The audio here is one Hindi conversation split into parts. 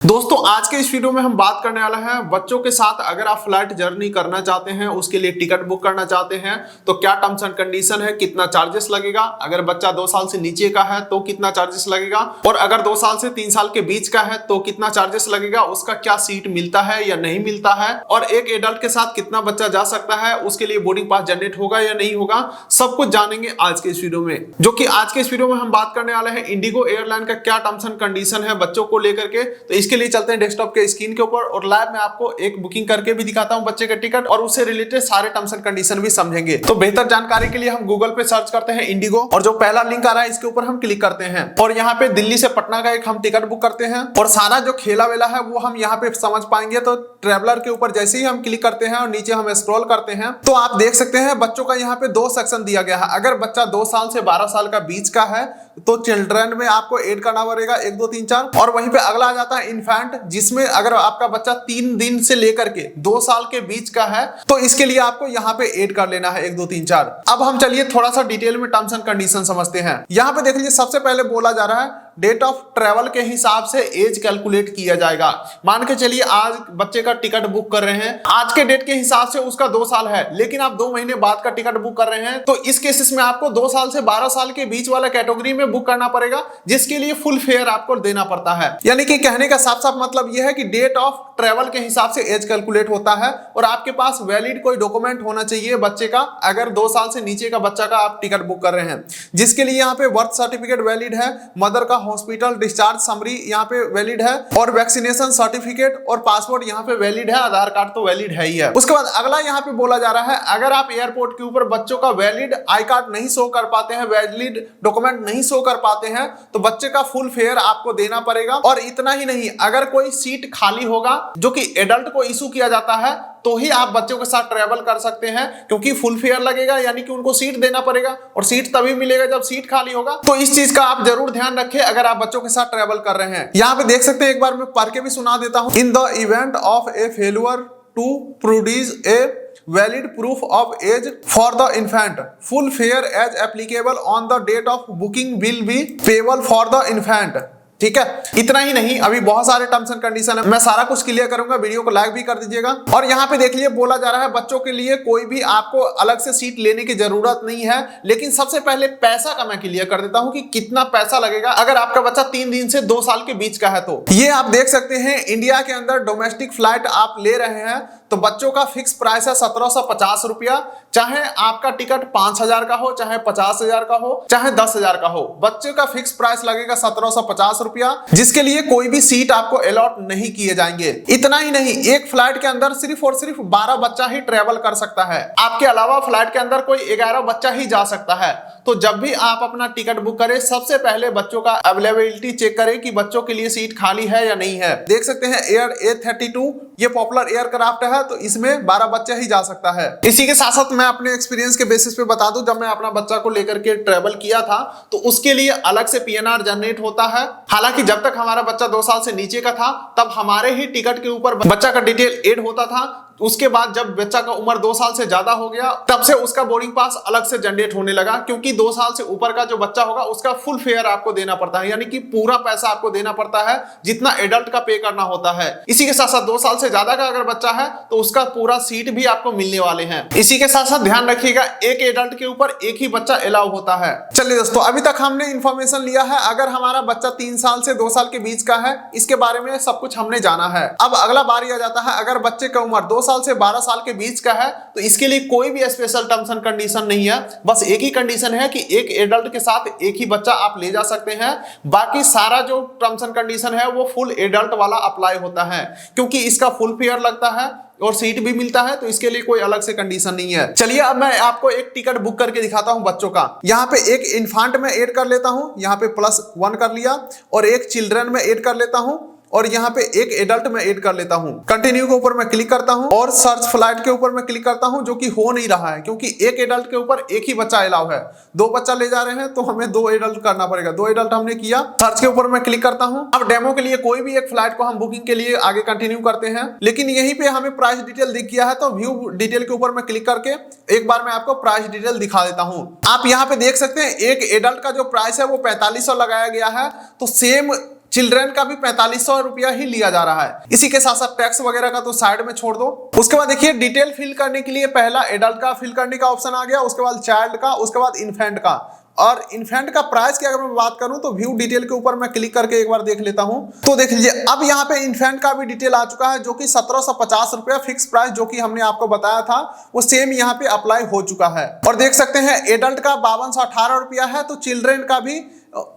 दोस्तों आज के इस वीडियो में हम बात करने वाला है बच्चों के साथ अगर आप फ्लाइट जर्नी करना चाहते हैं, उसके लिए टिकट बुक करना चाहते हैं तो क्या टर्म्स एंड कंडीशन है, कितना चार्जेस लगेगा, अगर बच्चा 2 साल से नीचे का है तो कितना चार्जेस लगेगा और अगर 2 साल से 3 साल के बीच का है तो कितना चार्जेस लगेगा, उसका क्या सीट मिलता है या नहीं मिलता है और एक एडल्ट के साथ कितना बच्चा जा सकता है, उसके लिए बोर्डिंग पास जनरेट होगा या नहीं होगा, सब कुछ जानेंगे आज के इस वीडियो में। जो कि आज के इस वीडियो में हम बात करने वाले हैं इंडिगो एयरलाइन का क्या टर्म्स एंड कंडीशन है बच्चों को लेकर के। तो इसके लिए चलते हैं डेस्कटॉप के स्क्रीन के ऊपर और लाइव में आपको एक बुकिंग करके भी दिखाता हूं बच्चे का टिकट और उससे रिलेटेड सारे टर्म्स एंड कंडीशन भी समझेंगे। तो बेहतर जानकारी के लिए हम गूगल पे सर्च करते हैं इंडिगो और जो पहला लिंक आ रहा है इसके ऊपर हम क्लिक करते हैं और यहाँ पे दिल्ली से पटना का एक हम टिकट बुक करते हैं और सारा जो खेला वेला है वो हम यहाँ पे समझ पाएंगे। तो ट्रेवलर के ऊपर जैसे ही हम क्लिक करते हैं और नीचे हम स्क्रॉल करते हैं तो आप देख सकते हैं बच्चों का यहाँ पे 2 सेक्शन दिया गया है। अगर बच्चा 2 साल से 12 साल का बीच का है तो चिल्ड्रन में आपको ऐड करना पड़ेगा 1 2 3 4 और वहीं पे अगला आ जाता है इन्फेंट, जिसमें अगर आपका बच्चा 3 दिन से लेकर के 2 साल के बीच का है तो इसके लिए आपको यहाँ पे ऐड कर लेना है 1 2 3 4। अब हम चलिए थोड़ा सा डिटेल में टर्म्स एंड कंडीशन समझते हैं। यहाँ पे देख लीजिए सबसे पहले बोला जा रहा है डेट ऑफ ट्रेवल के हिसाब से एज कैलकुलेट किया जाएगा। मान के चलिए आज बच्चे का टिकट बुक कर रहे हैं, आज के डेट के हिसाब से उसका 2 साल है लेकिन आप 2 महीने बाद का टिकट बुक कर रहे हैं तो इस केसेस में आपको 2 साल से 12 साल के बीच वाला कैटेगरी में बुक करना पड़ेगा, जिसके लिए फुल फेयर आपको देना पड़ता है। यानी कि कहने का साफ साफ मतलब यह है कि डेट ऑफ ट्रेवल के हिसाब से एज कैलकुलेट होता है और आपके पास वैलिड कोई डॉक्यूमेंट होना चाहिए बच्चे का, अगर 2 साल से नीचे का बच्चा का आप टिकट बुक कर रहे हैं, जिसके लिए यहाँ पे बर्थ सर्टिफिकेट वैलिड है, मदर का हॉस्पिटल डिस्चार्ज समरी यहाँ पे वैलिड है और वैक्सीनेशन सर्टिफिकेट और पासपोर्ट यहाँ पे वैलिड है, आधार कार्ड तो वैलिड है ही है। उसके बाद अगला यहाँ पे बोला जा रहा है अगर आप एयरपोर्ट के ऊपर बच्चों का वैलिड आई कार्ड नहीं शो कर पाते हैं, वैलिड डॉक्यूमेंट नहीं शो कर पाते हैं तो बच्चे का फुल फेयर आपको देना पड़ेगा। और इतना ही नहीं, अगर कोई सीट खाली होगा जो कि एडल्ट को इशू किया जाता है तो ही आप बच्चों के साथ ट्रेवल कर सकते हैं, क्योंकि फुल फेयर लगेगा, यानी कि उनको सीट देना पड़ेगा और सीट तभी मिलेगा जब सीट खाली होगा। तो इस चीज का आप जरूर ध्यान रखें अगर आप बच्चों के साथ ट्रेवल कर रहे हैं। यहाँ पे देख सकते हैं, एक बार मैं पढ़ के भी सुना देता हूं। In the event of a failure to produce a valid proof of age for the infant, full fare as applicable on the date of booking will be payable for the infant। ठीक है, इतना ही नहीं, अभी बहुत सारे टर्म्स एंड कंडीशन है, मैं सारा कुछ क्लियर करूंगा, वीडियो को लाइक भी कर दीजिएगा। और यहाँ पे देख लीजिए बोला जा रहा है बच्चों के लिए कोई भी आपको अलग से सीट लेने की जरूरत नहीं है, लेकिन सबसे पहले पैसा का मैं क्लियर कर देता हूं कि कितना पैसा लगेगा अगर आपका बच्चा 3 दिन से 2 साल के बीच का है। तो ये आप देख सकते हैं इंडिया के अंदर डोमेस्टिक फ्लाइट आप ले रहे हैं तो बच्चों का फिक्स प्राइस है 1750 रुपया, चाहे आपका टिकट 5000 का हो, चाहे 50,000 का हो, चाहे 10,000 का हो, बच्चे का फिक्स प्राइस लगेगा 1750 रुपया, जिसके लिए कोई भी सीट आपको अलॉट नहीं किए जाएंगे। इतना ही नहीं, एक फ्लाइट के अंदर सिर्फ और सिर्फ 12 बच्चा ही ट्रेवल कर सकता है, आपके अलावा फ्लाइट के अंदर कोई 11 बच्चा ही जा सकता है। तो जब भी आप अपना टिकट बुक करें सबसे पहले बच्चों का अवेलेबिलिटी चेक करें कि बच्चों के लिए सीट खाली है या नहीं है। देख सकते हैं एयर A32 ये पॉपुलर एयरक्राफ्ट है तो इसमें 12 बच्चे ही जा सकता है। इसी के साथ साथ मैं अपने एक्सपीरियंस के बेसिस पे बता दूं, जब मैं अपना बच्चा को लेकर के ट्रेवल किया था तो उसके लिए अलग से PNR जनरेट होता है। हालांकि जब तक हमारा बच्चा 2 साल से नीचे का था तब हमारे ही टिकट के ऊपर बच्चा का डिटेल ऐड होता था। उसके बाद जब बच्चा का उम्र 2 साल से ज्यादा हो गया तब से उसका बोर्डिंग पास अलग से जनरेट होने लगा, क्योंकि 2 साल से ऊपर का जो बच्चा होगा उसका फुल फेयर आपको देना पड़ता है, यानी कि पूरा पैसा आपको देना पड़ता है जितना एडल्ट का पे करना होता है। इसी के साथ साथ 2 साल से ज्यादा का अगर बच्चा है तो उसका पूरा सीट भी आपको मिलने वाले हैं। इसी के साथ साथ ध्यान रखिएगा एक एडल्ट के ऊपर एक ही बच्चा अलाउ होता है। चलिए दोस्तों, अभी तक हमने इंफॉर्मेशन लिया है अगर हमारा बच्चा 3 साल से 2 साल के बीच का है, इसके बारे में सब कुछ हमने जाना है। अब अगला बारी आ जाता है अगर बच्चे का उम्र 2 साल से 12 साल के बीच का है तो इसके लिए कोई भी स्पेशल टर्म्स एंड कंडीशन नहीं है, बस एक ही कंडीशन है कि एक एडल्ट के साथ एक ही बच्चा आप ले जा सकते हैं। बाकी सारा जो टर्म्स एंड कंडीशन है वो फुल एडल्ट वाला अप्लाई होता है, क्योंकि इसका फुल फेयर लगता है और सीट भी मिलता है, तो इसके लिए कोई अलग से कंडीशन नहीं है। चलिए अब मैं आपको एक टिकट बुक करके दिखाता हूं बच्चों का। यहाँ पे एक इन्फेंट में ऐड कर लेता हूं, यहाँ पे +1 कर लिया और एक चिल्ड्रन में ऐड कर लेता हूं और यहाँ पे एक एडल्ट में ऐड कर लेता हूँ। कंटिन्यू के ऊपर मैं क्लिक करता हूँ और सर्च फ्लाइट के ऊपर मैं क्लिक करता हूँ, जो कि हो नहीं रहा है क्योंकि एक एडल्ट के ऊपर एक ही बच्चा अलाउ है। 2 बच्चा ले जा रहे हैं तो हमें 2 एडल्ट करना पड़ेगा। 2 एडल्ट हमने किया, सर्च के ऊपर मैं क्लिक करता हूँ। अब डेमो के लिए कोई भी एक फ्लाइट को हम बुकिंग के लिए आगे कंटिन्यू करते हैं, लेकिन यहीं पे हमें प्राइस डिटेल दिख गया है तो व्यू डिटेल के ऊपर मैं क्लिक करके एक बार मैं आपको प्राइस डिटेल दिखा देता हूँ। आप यहाँ पे देख सकते हैं एक एडल्ट का जो प्राइस है वो 4500 लगाया गया है। तो सेम चिल्ड्रन का भी 4500 रुपया ही लिया जा रहा है। इसी के साथ साथ टैक्स वगैरह का तो साइड में छोड़ दो। उसके बाद देखिए डिटेल फिल करने के लिए पहला एडल्ट का फिल करने का ऑप्शन आ गया, उसके बाद चाइल्ड का, उसके बाद इन्फेंट का। और इन्फेंट का प्राइस की अगर मैं बात करूं तो व्यू डिटेल के ऊपर मैं क्लिक करके एक बार देख लेता हूं, तो देख लीजिए अब यहाँ पे इन्फेंट का भी डिटेल आ चुका है जो कि 1750 रुपया फिक्स प्राइस जो कि हमने आपको बताया था वो सेम यहाँ पे अप्लाई हो चुका है। और देख सकते हैं एडल्ट का 5218 रुपया है, तो चिल्ड्रन का भी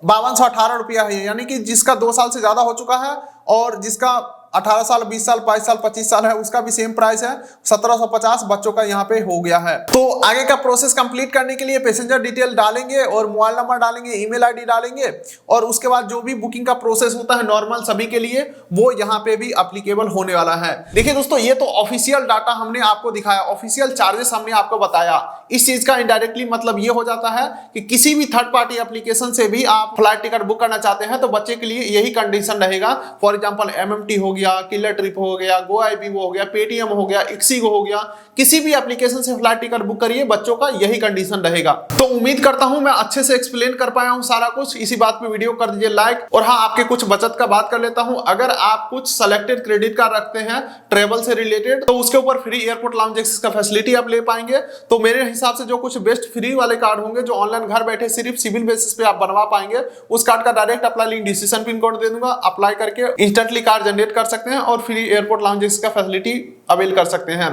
5218 रुपया है, यानी कि जिसका 2 साल से ज्यादा हो चुका है और जिसका 18 साल 20 साल 22 साल 25 साल है उसका भी सेम प्राइस है 1750 बच्चों का यहाँ पे हो गया है। तो आगे का प्रोसेस कंप्लीट करने के लिए पैसेंजर डिटेल डालेंगे और मोबाइल नंबर डालेंगे, ईमेल आईडी डालेंगे और उसके बाद जो भी बुकिंग का प्रोसेस होता है नॉर्मल सभी के लिए वो यहाँ पे भी अप्लीकेबल होने वाला है। देखिए दोस्तों ये तो ऑफिशियल डाटा हमने आपको दिखाया, ऑफिशियल चार्जेस हमने आपको बताया। इस चीज का इनडायरेक्टली मतलब ये हो जाता है कि किसी भी थर्ड पार्टी एप्लीकेशन से भी आप फ्लाइट टिकट बुक करना चाहते हैं तो बच्चे के लिए यही कंडीशन रहेगा। फॉर एग्जांपल MMT हो गया, किलर ट्रिप हो गया, GoIBO हो गया, पेटीएम हो गया, ixigo हो गया, किसी भी एप्लीकेशन से फ्लाइट टिकट बुक करिए, बच्चों का यही कंडीशन रहेगा। तो उम्मीद करता हूं मैं अच्छे से एक्सप्लेन कर पाया हूं सारा कुछ। इसी बात पे वीडियो कर दीजिए लाइक। और हाँ, आपके कुछ बचत का बात कर लेता हूं, अगर आप कुछ सेलेक्टेड क्रेडिट कार्ड रखते हैं ट्रेवल से रिलेटेड तो उसके ऊपर फ्री एयरपोर्ट लाउंज एक्सेस का फैसिलिटी आप ले पाएंगे। तो मेरे हिसाब से जो कुछ बेस्ट फ्री वाले कार्ड होंगे जो ऑनलाइन घर बैठे सिर्फ सिविल बेसिस पे आप बनवा पाएंगे, उस कार्ड का direct apply link decision pin code दे दूंगा, अप्लाई करके इंस्टेंटली कार्ड जनरेट कर सकते हैं और फ्री एयरपोर्ट लाउंज एक्सेस का फैसिलिटी अवेल कर सकते हैं।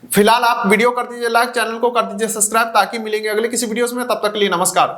फिलहाल आप वीडियो कर दीजिए लाइक, चैनल को कर दीजिए सब्सक्राइब ताकि मिलेंगे अगले किसी वीडियोस में। तब तक के लिए नमस्कार।